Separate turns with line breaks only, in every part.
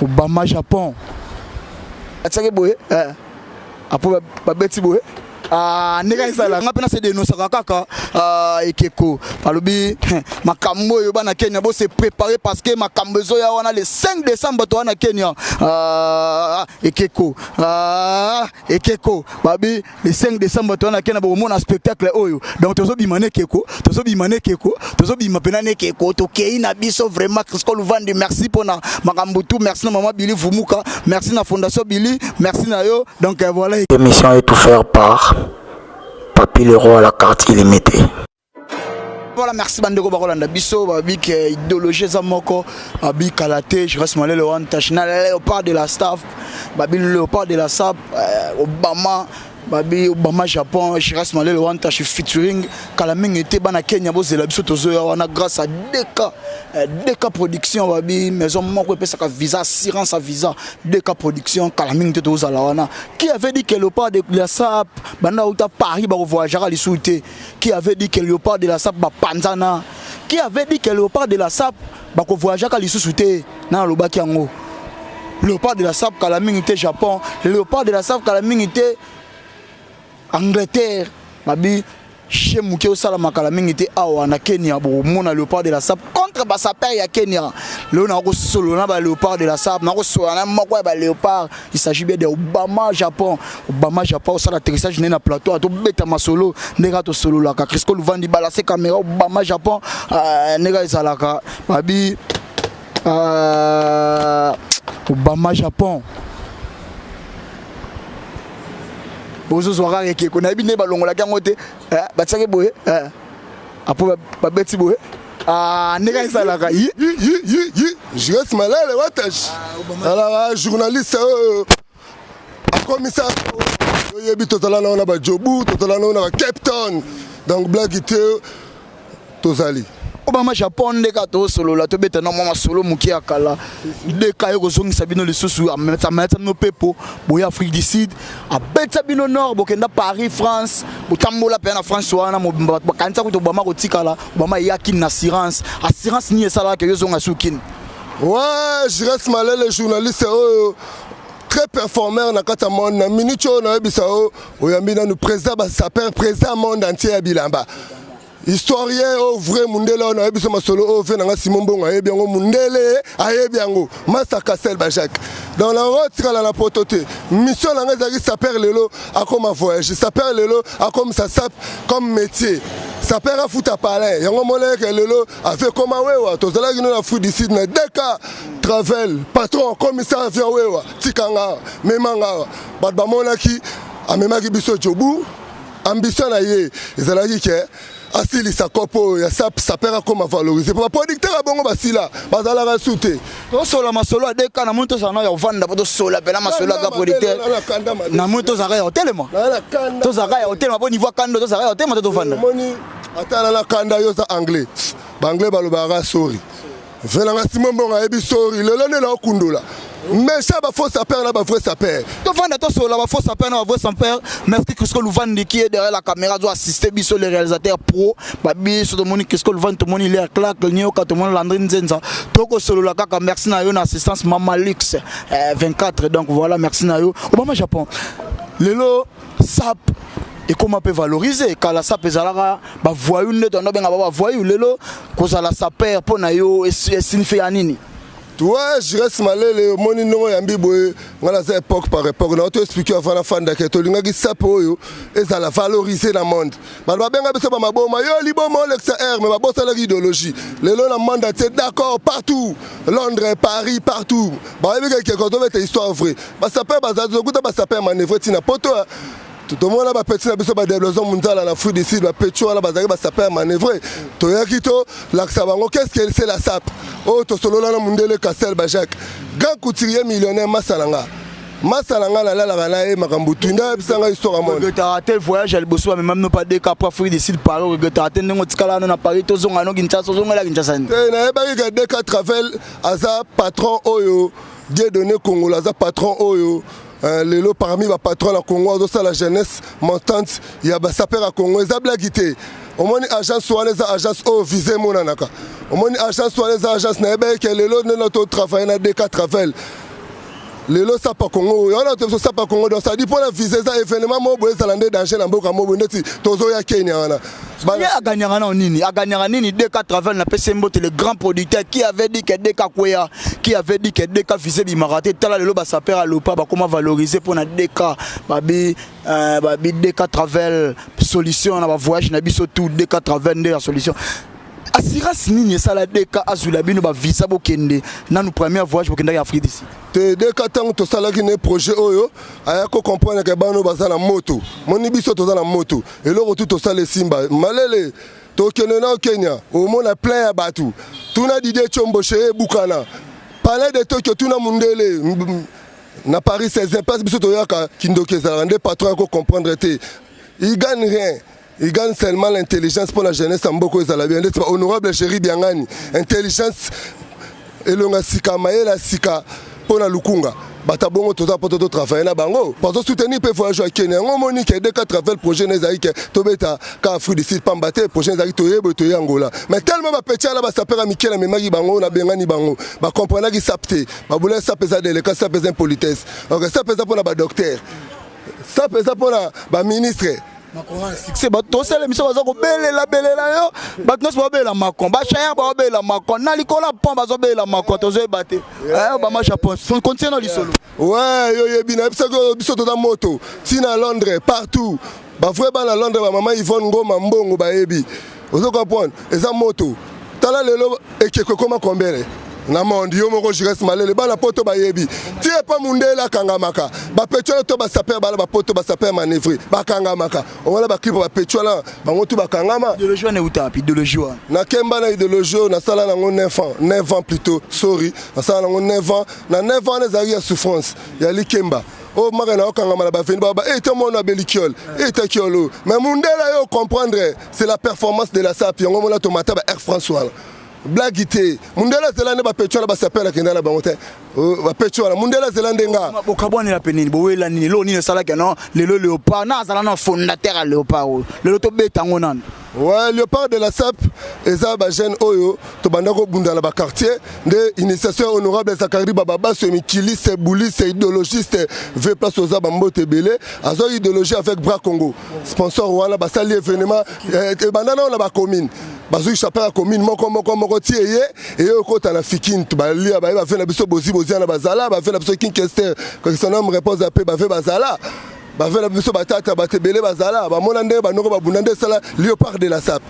Obama Japon. Atsake boye apo babeti boye nega isala ngapena se denosaka kaka ekeko balobi makambo yo bana Kenya bo se préparer parce que makambo zo ya wana le 5 décembre to wana Kenya ekeko babi le 5 décembre to wana Kenya bo mona spectacle oyo donc tozo bimane keko tozo bima penane keko to kei na biso vraiment Crisco Luvandi merci pona makambo tout merci na maman Billy Vumuka merci na fondation Billy merci na yo donc voilà
l'émission est tout faire par Papi le roi à la carte illimitée.
Voilà, merci Bandeko Bakolanda Bisso, Babik idéologie Zamoko, Babik Kalate, je reste malé le Wantachina, le léopard de la staff, Babi le léopard de la SAP, Obama, Babi Obama Japon, je reste malé le Wantach featuring, Kalaming était bana Kenya, Bose la Bisso Tozoya, on a grâce à DK Production, Babi, maison Moko, Pesaka Visa, assurance à Visa, DK Production, Kalaming était aux Alawana, qui avait dit que le léopard de la SAP, Bana Outa Paris, Baro voyager à l'issouté, qui avait dit que le léopard de la SAP, Panzana, qui avait dit que le léopard de la SAP, Bako voyager à l'issouté, dans le Bakiango. Le léopard de la SAP, Kalaming était Japon, le léopard de la SAP, Kalaming était Angleterre, Babi, chez Mouké au Salama Kalaming était awa na Kenya, bon, mon léopard de la SAP contre Basaper ya Kenya. Le na solo na ba léopard de la SAP, na solo na moko ba léopard. Il s'agit bien de Obama Japon, ça l'atterrissage na plateau, à to beta ma solo, nega to solo la ka Crisco Luvandi balancer caméra Obama Japon, nega izalaka, Babi Obama Japon. Bozo soara ke ko na bi ne balongo la kangote batsake boye apo babeti boye nega isalaka
je reste malade watash alors journaliste commissaire yebi totala na ba jobu totala na ba captain donc blague ite tozali
Obama Japon ndeka to solo la to beta na mama solo muki akala ndeka yo kozongisa bino lisusu ametsa no pepo boya Afrique du Sud abetsa bino nord bokenda Paris France botambola pe na France wana bakanisa ko to Obama ko tikala Obama yakine na assurance ni esala ke yo zonga sukine.
Ouais, je reste malade les journalistes très performeurs na kata monde na minute na bisao oyambina nous président ba saper président monde entier ya bilamba. Historien au vrai mundele on a biso masolo au fait na Simon Bongo ayebi yango mundele ayebi yango Massa Kassel Bajak dans la route la pototé mission na ngazaki saper lelo a comme voyage saper lelo a comme ça sap comme métier saper a foot à parler yango molé que lelo a fait comme wewa tozala kino na foot d'ici na deka travel patron commissaire via wewa tikanga memanga ba mona ki a memaki biso jobu ambition na ye ezalaki ke asili sa kopo ya sap sapera comme valoriser pour producteur bongo basila bazala ga souté
to sola masolo adeka na monto sana ya vanda poto sola pena masolo ga producteur na monto zaka ya hotelema to zaka ya hotelema po niveau kando to zaka ya hotelema to vanda
moni atala la kanda yo za anglais banglais balobara sorry vela nga Simon Bongo ebi sorry lelo ne la okundula mais ça va faux sapeur là va vrai sapeur
to vanda to sola va faux sapeur na va vrai sapeur merci Crisco Luvandi qui est derrière la caméra doit assister biso les réalisateurs pro babi so to moni Crisco Luvandi to moni l'air claque nio ka to moni Landrine Nzenza to ko solo la kaka merci na yo na assistance Mama Lux 24 donc voilà merci na yo Obama Japon lelo sap et comment peut valoriser quand la SAP ezalaka ba voyou ne to benga ba voyou lelo ko za la saper po na yo signifie anini.
Toi, je reste malé le moni no yambi boy ngala za époque par époque na to expliquer avant la fin da ke to linga ki sapo yo ezala valoriser na monde ba benga biso ba maboma yo libomo l'exer mais ba bossa la idéologie lelo na monde c'est d'accord partout Londres Paris partout ba yebi ke ko to vete histoire vraie ba saper ba za kuta ba saper manœuvre tina poto tout le monde a petit na biso ba développement mondial na Afrique du Sud ba pecho la bazaki ba saper manœuvrer to yakito la sabango qu'est-ce que c'est la SAP oh to solo la mundele Kassel Bajak grand couturier millionnaire Masalanga la la e makambo tunda bisanga histoire monde
regretera tel voyage al bosso même non pas des cap Afrique du Sud Paris regretera tel ngo tikala na Paris to zonga no Kinshasa zonga la Kinshasa
na ba ga des cas travel aza patron oyo Dieu donné Congo aza patron oyo lelo parmi les patrons la Congo, la jeunesse montante, il y a saper à Congo, ils ont blaguité. omoni agence wana eza agence oyo vise monanaka omoni agence wana eza agence nayebeke lelo nde totravaille na DK Travel lelo sapa Congo wana to sapa Congo donc ça dit pour la vise eza événement mobo ezala nde danger na mboka mobo ndeti tozoya Kenya wana
a gagné DK Travel na PCMBOT, le grand producteur qui avait dit que DK Kwea, qui avait dit que DK visait Bimaraté, tala le loba saper à l'OPA, comment valoriser pour na DK, babi DK Travel solution, on a voyage na biso tout DK Travel la solution. Assurance nini ça la DK azulabi no ba visa bokende na nous premier voyage bokende en Afrique d'ici.
Te DK tango to sala ki ne projet oyo aya ko comprendre que bano baza na moto. Moni biso to za na moto. Et le retour to sala simba. Malele to kene na Kenya. Au mona plein ya batu. Tuna Didier Chombo chez Bukana. Parler de Tokyo tuna mundele na Paris 16 passe biso to yaka kindoke za rende patron ko comprendre te. Il gagne rien. Il gagne seulement l'intelligence pour la jeunesse en beaucoup de bien. Honorable chéri Biangani, intelligence et le sika maela sika pour la lukunga. Batabongo toza poto to travailler na bango. Parce que soutenir pe voyage à Kenya. On moni que DK Travel projet nezaki que tobeta ka Afrique du Sud pambate projet nezaki toyebo to Angola. Mais tellement ba petit là ba sapera Mikela memaki bango na bengani bango. Ba comprendre ki sapte. Ba boule sapeza de l'école sapeza politesse. Donc sapeza pour la ba docteur. Sapeza pour la ba ministre.
C'est bateau, c'est l'émission bazo belela yo. Bateau c'est bela Macron. Bachaya ba bela Macron. Na likola pom bazo bela Macron. Tozo baté. Ba ma Japon. Son continue dans l'isolo.
Ouais, yo yebina bisoko biso to da moto. Tina Londres partout. Ba vrai ba na Londres ba maman Yvonne Ngoma mbongo ba yebi. Ozo comprendre. Eza moto. Tala lelo ekeko koma kombele. Na monde yo moko jires malele ba na poto ba yebi tie pa mundela kangamaka ba petrol to ba saper ba ba poto ba saper manœuvre ba kangamaka on wala ba clip ba petrol ba ngotu ba kangama
idéologie na utapi idéologie
na kemba na idéologie na sala na 9 ans plutôt sorry na sala na 9 ans na 9 ans les arrière souffrance ya likemba oh magana okangama na ba veni ba to mona belikiol ta kiolo mais mundela yo comprendre c'est la performance de la SAP yango mona tomata ba Air France wala blaguité mundela zelande ba petrol ba sapela kenda na bangote ba petrol mundela zelande nga
bokabwana la penini bowela nini lo nini sala ke non le léopard na zala na fondateur à léopard le to betango nan
ouais léopard de la SAP eza ba jeune oyo to bandako bunda na ba quartier de initiation honorable Zakari Baba ce mikili c'est bouli c'est idéologiste veut place aux abambote belé azo idéologie avec Bras Congo sponsor wana ba sali événement e bandana on ba commune bazui chapela commune moko tieye et okota na fikin to ba lia ba fait na biso bozi na bazala ba fait na biso Kinkester que son homme réponse à pe ba fait bazala ba fait na biso batata batebele bazala ba mona nde ba noko ba bunande sala léopard de la SAP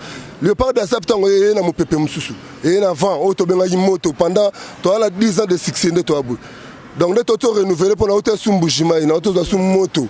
tango na mopepe mususu et na vent o to benga moto pendant to ala 10 ans de succès de to abu donc de to renouveler pour na hôtel Sumbujima na hôtel sum moto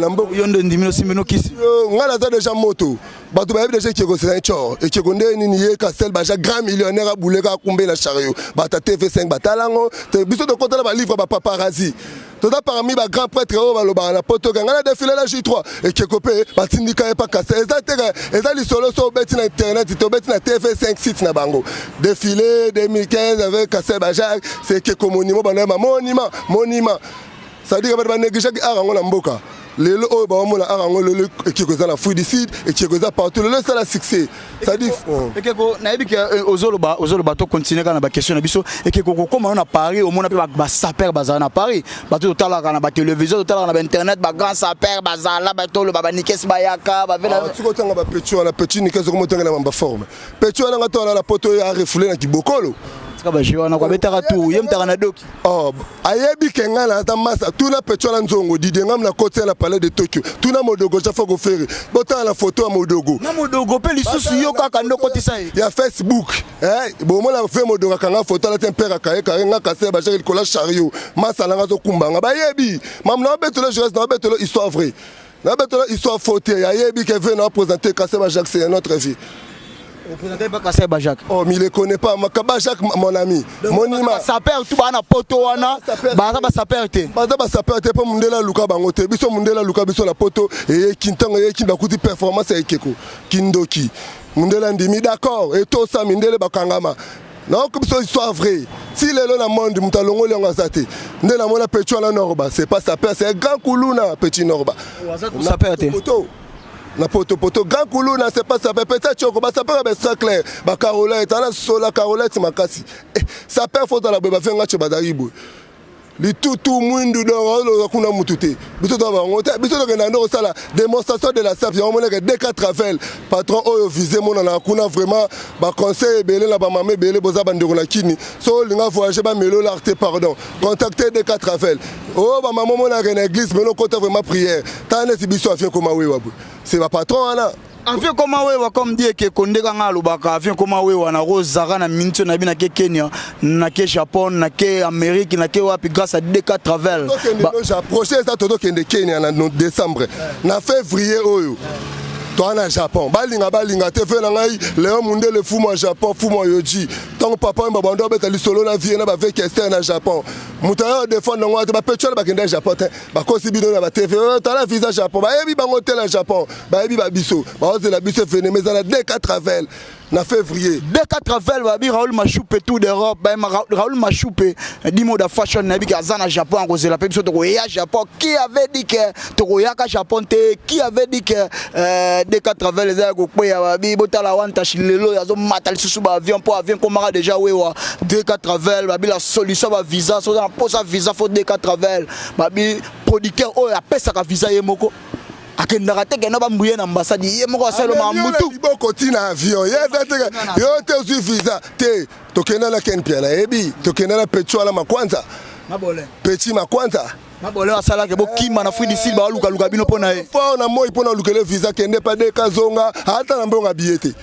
nambo
yondo ndimino simino kisi
ngala za déjà moto bato ba déjà ki ko c'est un chor et ki ko nde ni ye Castel ba grand millionnaire a boulé ka kumbe na chariot bata TV5 batalango te biso de konta ba livre ba paparazzi toda parmi ba grand prêtre o ba loba na poto ngala défilé la J3 et ki ko pe batindika e pa Castel eza li solo so beti na internet to beti na TV5 site na bango défilé 2015 avec Castel Bajak c'est ki ko monument ba na monument ça dit que ba négliger ki arango na mboka lelo oyo baomona arango lelo ekikoza na Afrique du Sud ekikoza partout lelo ça la succès ça dit
ekeko nayebi ke ozoloba to continuer kana ba question na biso ekeko kokoma na Paris omona pe ba saper bazala na Paris bato totalaka na ba télévision totalaka na ba internet ba grand saper bazala bato lo ba nikesi bayaka ba vela
tuko tanga ba pecho na petit nikesi ko motanga na ba forme pecho na ngato na poto ya refoulé na kibokolo
na kwa betaka tu yemtaka na doki
ayebi kenga na ta masa tuna petrol nzongo didengam na côté la palais de Tokyo tuna modogo chaque go faire bota la photo ya modogo
na modogo pe lisusu yo kaka ndo kotisa
ya Facebook bo mona fe modogo kanga photo la tempera kae nga kase ba jeli kola chariot masa la ngazo kumbanga ba yebi mam na betolo je reste na betolo histoire vraie na betolo histoire fautée ayebi ke veut na présenter Kase Bajak c'est notre vie.
Vous présentez pas Kase Bajak.
Oh, mais il ne connaît pas. Bajak, mon ami. Monima.
Ça perd tout bana poto wana. Baza ça perd te.
Baza ça perd te pas mundela luka bangote. Biso mundela luka biso la poto et kintango et kinda kuti performance et keko. Kindoki. Mundela ndimi d'accord et tout ça mundele bakangama. Non comme ça histoire vraie. Si les lois dans le monde mutalongo le ngazate. Ndé na mona pecho la norba. C'est pas ça perd c'est un grand kuluna petit norba.
Ça perd te.
na poto grand koulou na c'est pas ça peut-être choko ba ça peut être clair ba Carolette ana sola Carolette makasi ça peut faut la ba fenga che badaribo li tout mwindu do kuna mutute biso to ba ngote biso to kena ndo sala démonstration de la SAP ya omona que D4 Travel patron oyo visé mona na kuna vraiment ba conseil belé la ba mamé belé boza bandeko na kini so linga voyager ba melo l'arte pardon contacter D4 Travel oh ba maman mona na église mais no côté vraiment prière tane si biso afien koma wewa c'est ba patron ana
avion comment wewa comme dit que Konde kanga lobaka avion comment wewa na rozara na minto na bina ke Kenya na ke Japon na ke Amérique na ke wapi grâce à D4 Travel
j'ai approché ça todo kende Kenya en décembre na février oyo toi na Japon balinga te fe na ngai Léon Mundele fu mo Japon fu mo yoji tant papa mba bando beta li solo na vie na ba ve question na Japon mutayo défendre ngwa te ba petrol ba kende Japon te ba kosi bino na ba TV ta la visa Japon ba yebi ba hotel na Japon ba yebi ba biso ba oze la biso fene mais na D4 Travel na février
D4 Travel ba bi Raoul Machoupe tout d'Europe ba Raoul Machoupe di mode fashion na bi ka zana Japon en cause la pe biso to ko ya Japon qui avait dit que to ko ya ka Japon te qui avait dit que D4 Travel les a ko ya ba bi botala wanta shilelo ya zo matal susu ba avion pour avion komara déjà wewa D4 Travel ba bi la solution ba visa so na posa visa faut D4 Travel ba bi producteur o ya pesa ka visa yemoko akendaka te kena bambuye na ambassade ye moko asalo mambutu
liboko tina avion ye te yo te uzwi visa te tokenda na ken pia na yebi tokenda na Petro ala makwanza
mabole
petit makwanza
mabole asala ke bokima na Free Sil ba luka bino pona e
fo na moi pona lukele visa kende pa de kazonga ata na mbonga billet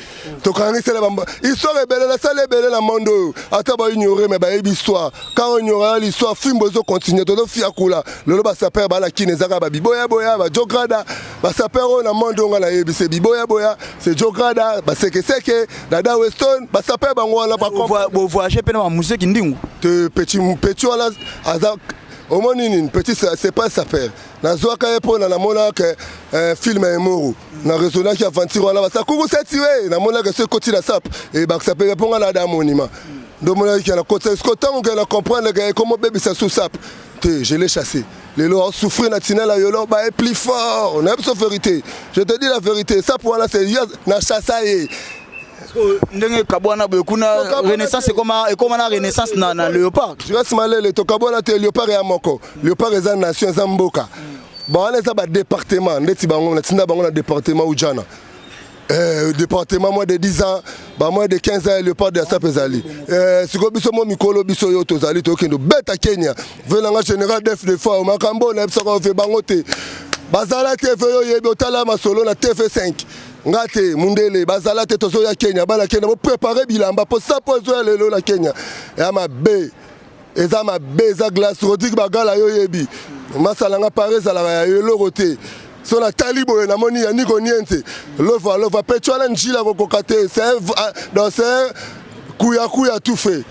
tokangi sele bamba histoire belle la salle belle na mondo ata ba ignorer mais ba yebi histoire quand on ignore l'histoire film bozo continuer to fia kula lolo ba saper ba la kine zaka ba biboya boya ba jograda ba saper na mondo nga na yebi se biboya boya c'est jograda ba seke dada Weston ba saper ba ngwana ba
bo voyager pena ma musique ndingu
te petit wala azak au moins une petite c'est pas ça faire na zoaka epo na mona que film est mort na résonance qui aventure wala ça kuku setiwe na mona que ce côté la sap et ba ça peut répondre à la monument donc mona qui na côté ce temps que na comprendre que comment bébé ça sous sap te je l'ai chassé les lois souffrir na tinela yolo ba est plus fort on a besoin de vérité je te dis la vérité ça pour là c'est na chassaye
ndenge kabwana bekuna renaissance comme na renaissance na léopard
je reste malele to kabwana te léopard ya moko léopard eza nation za mboka ba eza ba département ndeti bango na tinda bango na département ujana département moins de 10 ans ba moins de 15 ans léopard de sa pezali siko biso mo mikolo biso yo tozali to kendo beta Kenya venanga général def de fois makambo na biso ko fe bango te bazala te fe yo yebi otala masolo na TV5 ngate mundele bazala te tozo ya Kenya bana Kenya bo préparer bilamba pour ça pour zo lelo la Kenya ya mabe eza mabe eza glace rodik bagala yo yebi masalanga Paris ala ya yelo roté so na talibo na moni ya niko niente lova petrol njila ko kokate c'est dans c'est kuya tout fait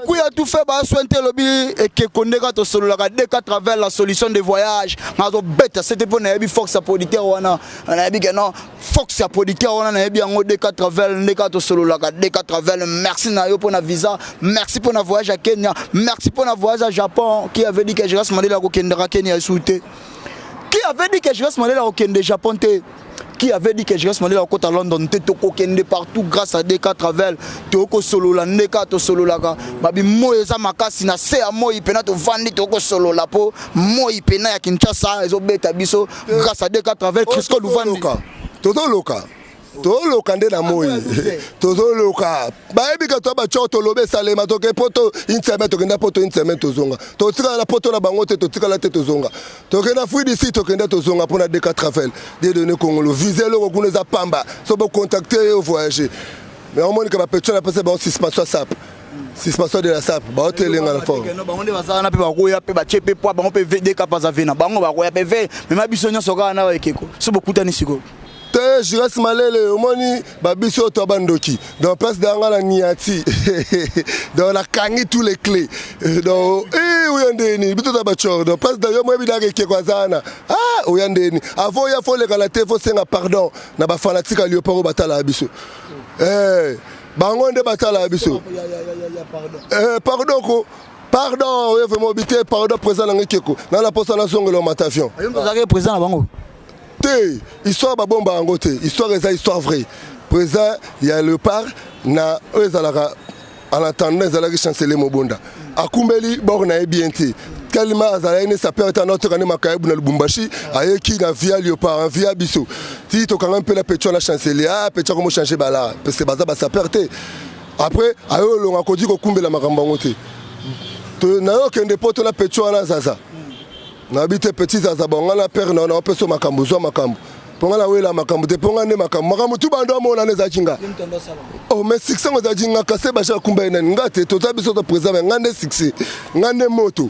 Kuya tout fait ba sointe lobi et que Konde ka to solo la D4 Travel la solution de voyage ngazo beta c'était pour na yebi Fox ya producteur wana na yebi que non Fox ya producteur wana na yebi ngo D4 Travel ndeka to solo la D4 Travel merci na yo pour na visa merci pour na voyage à Kenya merci pour na voyage à Japon qui avait dit que je reste mandela ko kendra Kenya souté qui avait dit que je reste mandela ko kende Japon te qui avait dit que je reste à côté à London, toko kende partout grâce à D4 Travel, toko solo la ndeka to solo la ka, babi moyeza makasi na se a moyi pena to vandi toko solo la po, moyi pena ya Kinshasa ezo beta biso grâce à D4 Travel Crisco Luvandi.
Toto loka. To lokande na moyi tozo loka ba ebi ka to ba choto lobe salema to ke poto inseme to kenda poto inseme to zonga to tika na poto na bango te to tika la te to zonga to kenda Free Sil to kenda to zonga pour na D4 Travel des données congolo viser le ko za pamba so bo contacter au voyager mais on moni ka ba petrol na passer ba suspension sap suspension de la sap ba hotel nga na fort
bango de bazana na pe ba ko ya pe ba chepe po bango pe VD ka pas avena bango ba ko ya pe ve mais ma biso nyoso ka na wa ekeko so bokuta ni siko
je reste malele au moni babiso to bandoki donc place d'anga la niati donc la kangi tous les clés donc uyandeni bito ta bachor donc place d'ailleurs moi bidaka ke kwazana uyandeni avant ya faut les relater faut senga pardon na ba fanatique Léopard batala biso bango nde batala biso pardon ko pardon oui vraiment bité pardon présent na ngekeko na la poste na zongelo matavion
ayom tozake présent na bango
Té, histoire ba bomba en côté, histoire est histoire vraie. Présent, il y a le par na ezalaka en attendant ezalaki chanceler Mobonda. Akumbeli borna e bienté. Kalima azalaine sa père ta notre année makayebu na Lubumbashi, ayeki na via Léopard, via Bisso. Ti to quand même la pétion la chanceler, ah pétion comment changer bala parce que baza ba sa père té. Après ayo lo ngakodi ko kumbela makambo ngote. To na yo kende poto na pétion na zaza. Na habite petit zaza bonga na père na on peut so makambo zo makambo. Ponga na wela makambo te ponga ne makambo tu bando mona ne za kinga. Oh mais 600 za jinga kase ba sha kumba ina ngate to tabi so to président ngande 6 ngande moto.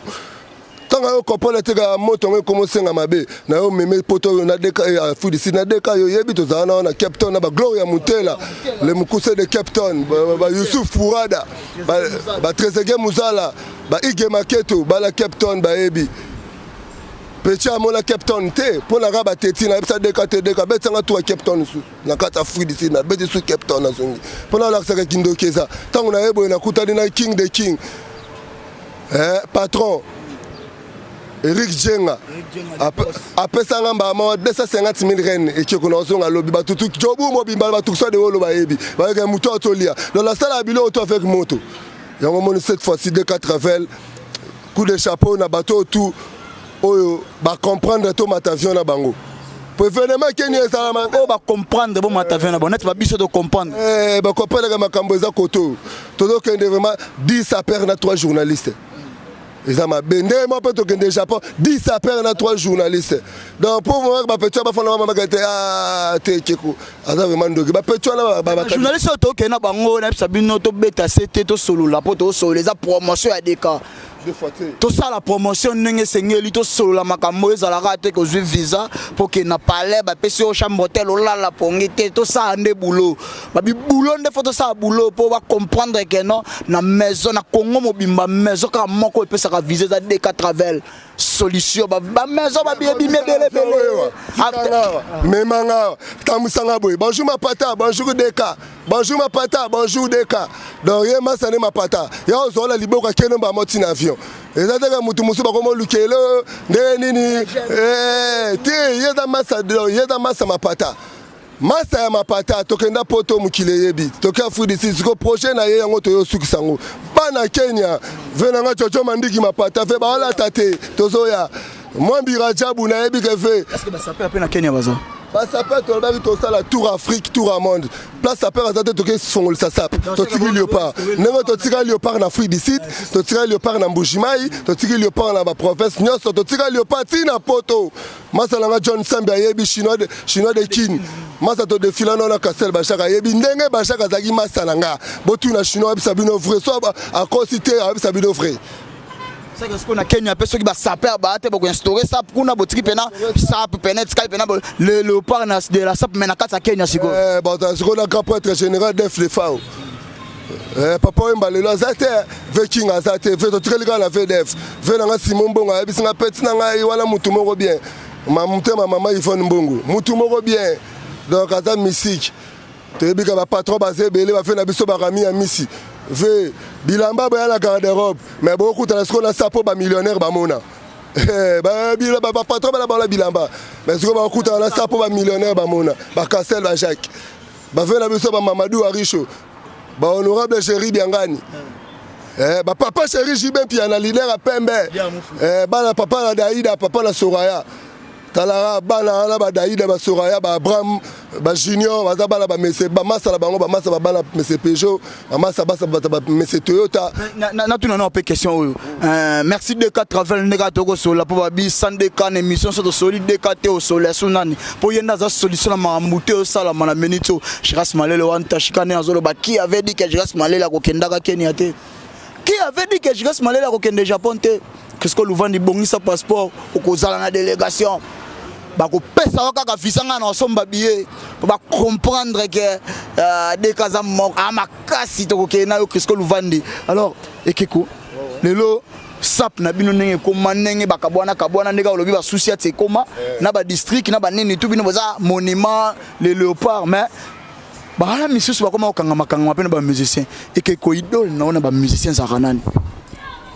Tanga yo kopole te ga moto ngai commencer nga mabe na yo meme poto na deka ya fudi si na deka yo yebi to za na captain na ba Gloria Mutela le mukuse de captain ba Youssouf Fourada ba Trezege Muzala ba Ige Maketo ba la captain ba yebi Petit à la captain te pour la rabat teti na bisa deka te deka betanga tu captain su na kata fudi si na beti su captain na zongi pour la saka kindo keza tangu na yebo na kutani na king de king patron Eric Djenga après ça ngamba ma 250 000 rennes et qui connaissons à lobby ba tutu jobu mo bimba ba tout ça de wolo ba yebi ba ga muto tolia dans la salle à bilo auto avec moto ya ngomoni cette fois-ci de 80 coup de chapeau na bateau tout oyo ba comprendre to matavion na bango préférablement Kenya salama
o ba comprendre bon matavion na bon net ba biso de comprendre
ba comprendre que makambo za koto todo kende vraiment 10 sapeurs na 3 journalistes. Ils ont bendé, moi peut-être que le Japon 10 sapeurs na 3 journalistes. Donc pour moi ba petit ba fona ma gate ah te kiko aza vraiment ndoki ba petit na ba
journaliste to ke na bango na sabino to beta c'était to solo la poto solo les promotion ya deka. Tout ça la promotion n'engé sengeli to solo la makambo ezalaka te ko zwi visa pour que na palais ba pesi au chambre hôtel o la pongité tout ça ande boulot ba bi boulot nde faut ça boulot pour comprendre que non na maison na Congo mobimba maison ka moko pesa ka viser za deka travel solution ba maison ba bien bele mais manga tamusanga boy bonjour ma pata bonjour deka bonjour ma pata bonjour deka donc yema sané ma pata ya ozola liboka keno ba moti na avion ezataka mutu musu bakomo lukelo nde nini te yeda masa mapata masa ya mapata tokenda poto mukile yebi tokia fudi siko projet na ye yango toyo sukisango bana Kenya venanga chocho mandiki mapata fe bala tate tozoya mwambira jabu na yebi ke fe est-ce que ba sapeur pe na Kenya baza
ba sapeur to ba to sala tour Afrique tour monde place sapeur azate toke fongol sa sap to tiki Léopard nengo to tiki Léopard na Afrique du Sud to tiki Léopard na Mbujimai to tiki Léopard na ba province nyonso to tiki Léopard tina poto masala nga John Sambia yebi chinois de Kin masa to défila na Castel Bachaka yebi ndenge Bachaka zaki masala nga botu na chinois bisabino vrai so a cosité a bisabino vrai.
C'est que ce qu'on a Kenya peut ceux qui va saper ba te boko instaurer ça kuna botiki pena sap pena sky pena le léopard na de la sap mena kata Kenya siko
bon ce qu'on a grand prêtre général def le fao papa mbale la zate viking azate veto trelika la VDF venanga Simon Bonga bisinga petit nanga wala mutu moko bien ma mutema mama Yvonne Mbongo mutu moko bien donc aza musique tebika ba patron bazebele ba fait na biso ba rami ya misi ve bilamba ba la garde-robe mais beaucoup de ce qu'on a sapo ba millionnaire ba mona ba bilamba ba patron ba la bilamba mais ce qu'on ba kuta na sapo ba millionnaire ba mona ba Castel ba Jacques ba fait na biso ba Mamadou Aricho ba honorable chéri Biangani ba papa chéri Jibin Piana leader à Pembe ba la papa la Daïda papa la Soraya talara bana na ba Daïda ba Soraya ba Abraham ba Junior ba bana ba mese ba masa la bango ba masa ba bana mese Peugeot ba masa ba mese Toyota
na tu na pe question merci de 80 nega toko sola pour ba bi 100 kan émission sur de solide de KT au soleil sunani pour yenda za solution na mambute au sala mana menito Jiras Malele wanta shikane azolo ba qui avait dit que Jiras Malele ko kendaka Kenya te qui avait dit que Jiras Malele ko kende Japon te qu'est-ce que Louvandi bongisa passeport au kozala na délégation bako pesa waka visa nga na somba billet pour ba comprendre que des cas mort amakasi to ko na yo qu'est-ce que Louvandi alors ekeko lelo sap na bino nenge koma nenge bakabwana kabwana ndeka olobi ba souci ate koma na ba district na ba nini tout bino boza monument les léopards mais bala misusu bakoma okanga makanga pe na ba musicien ekeko idole na ona ba musicien za kanani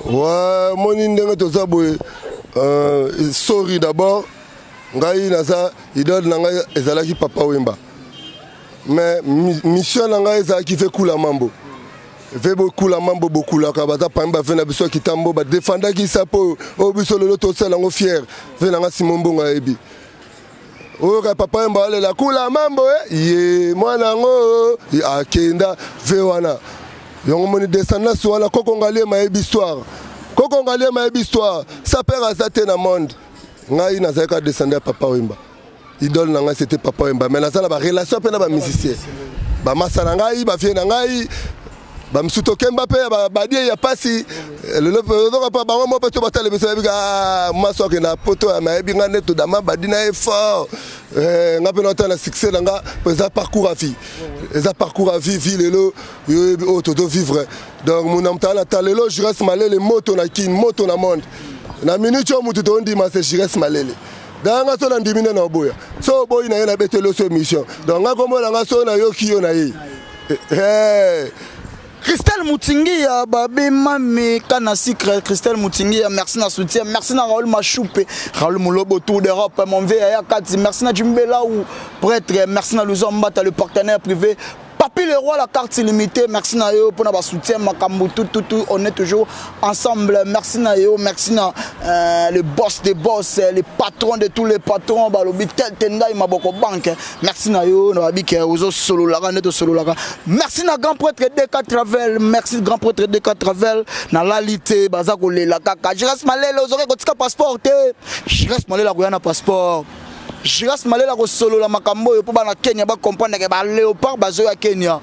ouais moni ndenge to za boye sorry d'abord ngai naza idole na ngai ezalaki Papa Wemba. Mais mission na ngai ezalaki fait kula mambo. Fait beaucoup la mambo beaucoup la kabaza pamba fait na biso kitambo ba défendre ki sapo o biso lelo to sala ngo fier. Fait na nga Simon Bonga ebi. O ka Papa Wemba le la kula mambo ye mwana ngo akenda ve wana. Yongo moni descendre sur la kokongalé ma ebi histoire. Kokongalé ma ebi histoire. Ça perd à ça na monde. Ngai na zaka descendre Papa Wemba. Idole na ngai c'était Papa Wemba. Mais na ça la relation pe na ba musicien. Ba masana ngai ba fie na ngai ba msuto kemba pe ba die ya pasi le le pa ba mo pe to batale be se bika maso ke na poto ya ma ebi ngane to dama ba dina effort ngape na ta na succès nga pesa parcours à vie. Les parcours à vie lelo yo to do vivre. Donc mon amtala talelo je reste malé les moto na kin moto na monde. Na minute yo mutu to ndi ma se je reste malé. Danga to na ndimine na boya. So boy na yena betelo so mission. Donc nga komo na nga so na yo kiyo na yi.
Christelle Moutingia, Babi Mami, Kana Secret, Christelle Moutingia, merci na soutien, merci na Raoul Machoupe, Raoul Moulobo Tour d'Europe, mon VA Kati, merci na Djumbela ou prêtre, merci na Luzomba, le partenaire privé. Papi le roi, la carte illimitée, merci na yo pour notre soutien, Makambu, tout, on est toujours ensemble. Merci na yo, merci na le boss des boss, les patrons de tous les patrons, Balobi tel tenda Maboko Bank. Merci na yo, Nabike Ozo Solo Lara, Neto Solo Lara. Merci na grand prêtre DK Travel, merci grand prêtre DK Travel, na Lalité, Bazako Lela Kaka. Je reste malé, les oreilles, quand passeport, je reste malé, la Guyana passeport. Je reste malé la solo la makambo pour na Kenya ba comprendre que ba léopard bazo ya Kenya.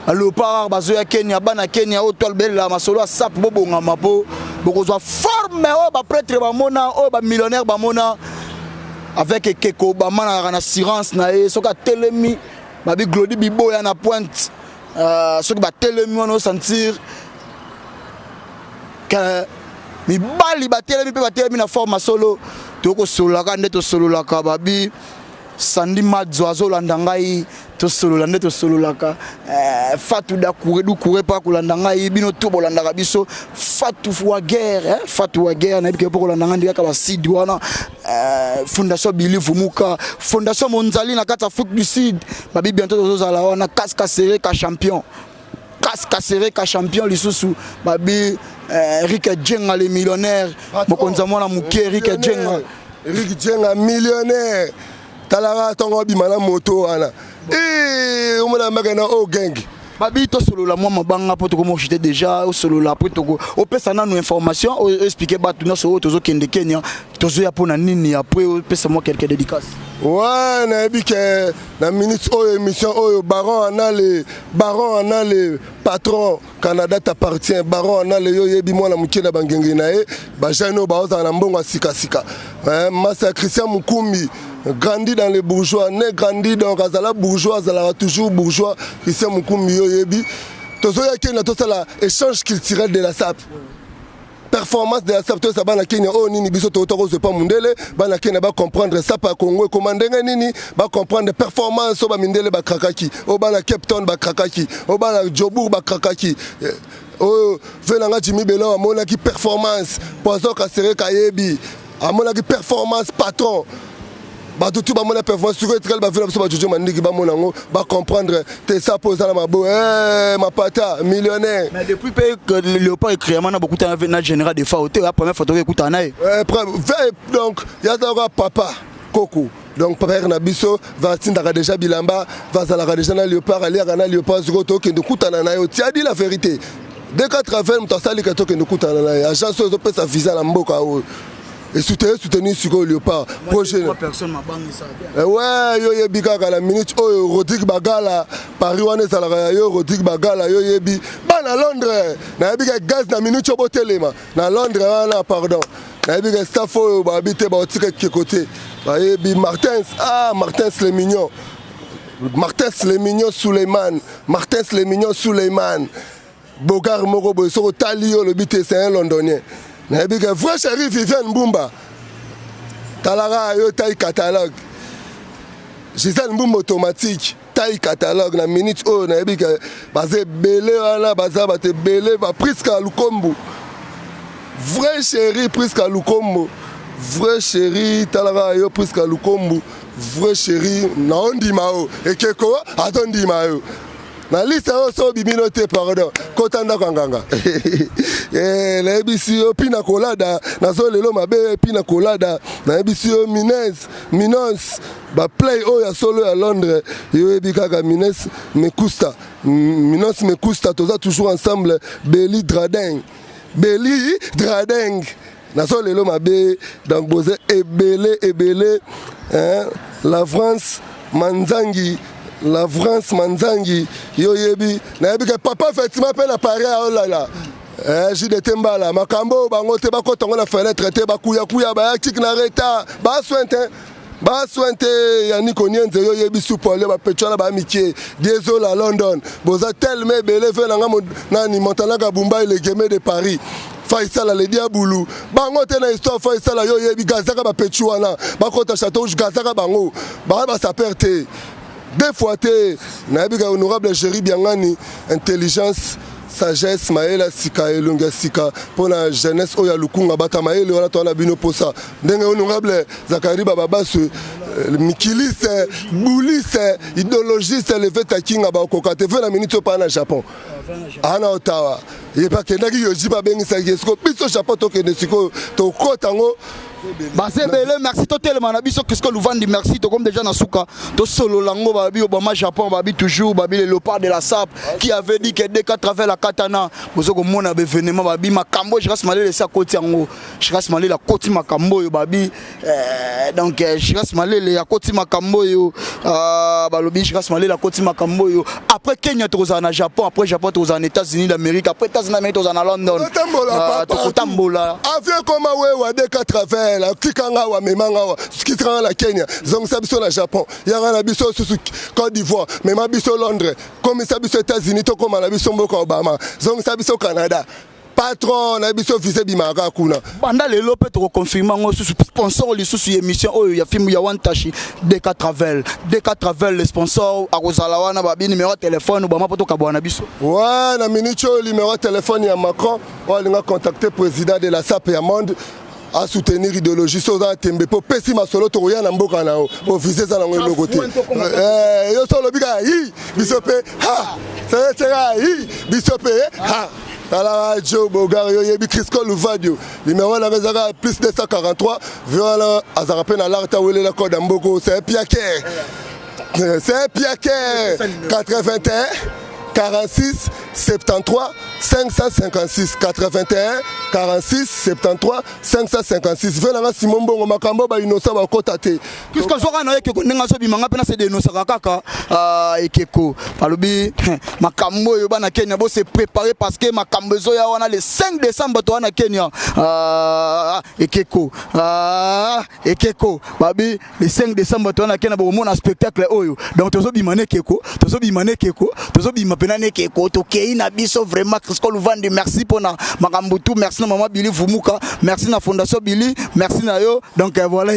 Léopard bazo ya Kenya bana Kenya o tolbel la masolo sap bobonga mapo boko zo forme o ba prêtre ba mona o ba millionnaire ba mona avec Keko ba mana na assurance na e soka telemi ba bi Glody Bibo ya na pointe soki ba telemi on sentir que mi bali ba telemi na forme solo. Toko solaka nde to sololaka babi Sandi Madzoazo landangai to solola nde to sololaka Fatou da courir du courir pas kolandangai bino to bolandaka biso Fatou wa guerre na bike poko landanga ndika ba sidwana Fondation Billy Fumuka Fondation Monzali na kata foot du Sud babi bientôt tozala wana casque serré ka champion lisusu babi Eric Djenga le millionnaire mokonza mwana muke Eric
Djenga millionnaire talara tongo bimana moto wana omona magana o gang
babi to solo la moi mabanga poto ko mo jeter déjà au solo la poto ko opesa na nous information o expliquer batu na so tozo kende Kenya tozo ya pona nini après opesa moi quelques dédicaces.
Ouais, na bike na minute o émission o baron ana le patron Canada t'appartient baron ana le yo yebi mwana mukena bangenge na e ba jano ba oza na mbongo sika Massa Christian Mukumbi grandi dans les bourgeois né grandi donc azala bourgeois azala toujours bourgeois Christian Mukumbi yo yebi tozo ya Kenya to sala échange culturel de la SAP. Performance de la SAP to sabana Kenya o nini biso to to pas mundele bana Kenya ba comprendre ça pas Congo commander nini ba comprendre performance o ba mindele ba krakaki o bana Cape Town ba krakaki o bana Jobour ba krakaki o venanga Jimmy Belo amona ki performance pozo ka seré kayebi amona ki performance patron ba tout ba mona performance sur très ba vela ba jojo mandiki ba mona ngo ba comprendre te ça pose la mabo ma pata millionnaire.
Mais depuis que le léopard écrit on a beaucoup de temps na général de fois la première photo écoute anaï
donc ya da papa Coco donc papa Nabiso va tindaka déjà bilamba va zalaka déjà na léopard aller na léopard zuko ke ndukutana na yo tu as dit la vérité dès que travail mtasali ka to ke ndukutana na yo agence zo pesa visa na mboka o et soutenir sur léopard projet
personne m'a bangi ça
ouais yo yebi kaka la minute o Rodrigue Bagala Paris wane salaka yo Rodrigue Bagala yo yebi bana Londres na yebi ka gaz na minute o botelema na Londres wana pardon na yebi ka staff o ba habiter ba otike ke côté ba yebi Martins les mignons Suleiman Bogar moko bo so talio le bité c'est un londonien. Na bi que vrai chéri Viviane Mbumba talara yo taille catalogue Gisèle Mbumba automatique taille catalogue na minute o na bi que basé belé wana baza baté belé ba Priska Lukombo vrai chéri Priska Lukombo vrai chéri talaka yo presque lukombu vrai chéri na ondimao ekeko atondimao na liste oso bimino te pardon kotanda kanganga la ebisi yo pina colada na so lelo mabe pina colada na ebisi yo Minos ba play o ya solo à Londres yo ebikaka Minos me Custa toza toujours ensemble Belly Dradeng na so lelo mabe donc bozé ebele hein la France Manzangi yo yebi na yebi ke papa effectivement pe na pare a olala JDT mbala makambo bango te bakotongo na fenêtre te bakuya ba tik na reta ba sointe ya Nico Nienze yo yebi supole ba pechola ba mikie désolé à London boza tellement belé fe na ngamo nani Montana Kabumba le game de Paris Faisal le diabulu bango te na histoire Faisal yo yebi gazaka ba pechuana bakota château gazaka bango ba sa perte. Deux fois, naïbika honorable Géry Biangani, intelligence, sagesse, maëla sika et longa sika pour la jeunesse oya lukunga bata maële wala toana bino posa. Dengue honorable Zakari Bababas, Mikilis, Boulis, idéologiste, le fait à Kinga Bakokate, fait la minute au Pana Japon. Ana Ottawa. Il n'y a pas que Nagi Yoji Babengi Sagesko, Piso Japon Tokenesiko, Toko Tango.
Basé belé merci totalement na biso qu'est-ce que nous vendons merci to comme déjà na souka to solo lango babi Obama Japon babi toujours babi le léopard de la SAP qui avait dit que dès qu'à travers la katana bozoko mona événement babi makambo je reste malé laisser à côté yango je reste malé la côté makambo yo babi donc je reste malé la côté makambo yo balobi je reste malé la côté makambo yo après Kenya to na Japon après Japon to en États-Unis d'Amérique après États-Unis d'Amérique to en London to tambola
avion comme ouais dès qu'à travers la Kikanga wa memanga wa skitran la Kenya zong sabiso la Japon yanga na biso susu Côte d'Ivoire même biso Londres comme sabiso États-Unis to comme la biso mboka Obama zong sabiso Canada patron na biso visé bimaka kuna
banda lelo pe to confirmer ngo susu sponsor li susu émission oyo ya film ya Wantashi DK Travel le sponsor akozala wana ba numéro téléphone ba mapoto ka bwana biso
ouais na minicho numéro téléphone ya Macron on a contacté président de la SAP ya monde à soutenir l'idéologie soza tembe pour pesi masolo to ya na mboka na pour viser ça na ngo côté yo solo bika hi bisope ha ça hi bisope ha la radio bogario yebi Crisco Louvadio numéro la rezaka plus 243 voilà azarape na l'arta wele la code mboko c'est Piaker 81 46 73 556 81 46 73 556 venanga Simon Bongo makambo ba inosa ba kotate
qu'est-ce que zoka na yeke ko ndinga so bimanga pena se dénoncer kaka ekeko balobi makambo yo bana Kenya bo se préparer parce que makambo zo ya wana le 5 décembre to wana Kenya ekeko babi le 5 décembre to wana Kenya bo mona spectacle oyo donc tozo bimane keko tozo bima pena ne keko to kei na biso vraiment Crisco Louvandi merci pour na makambo tout merci na maman Billy Vumuka merci na fondation Billy merci na yo donc voilà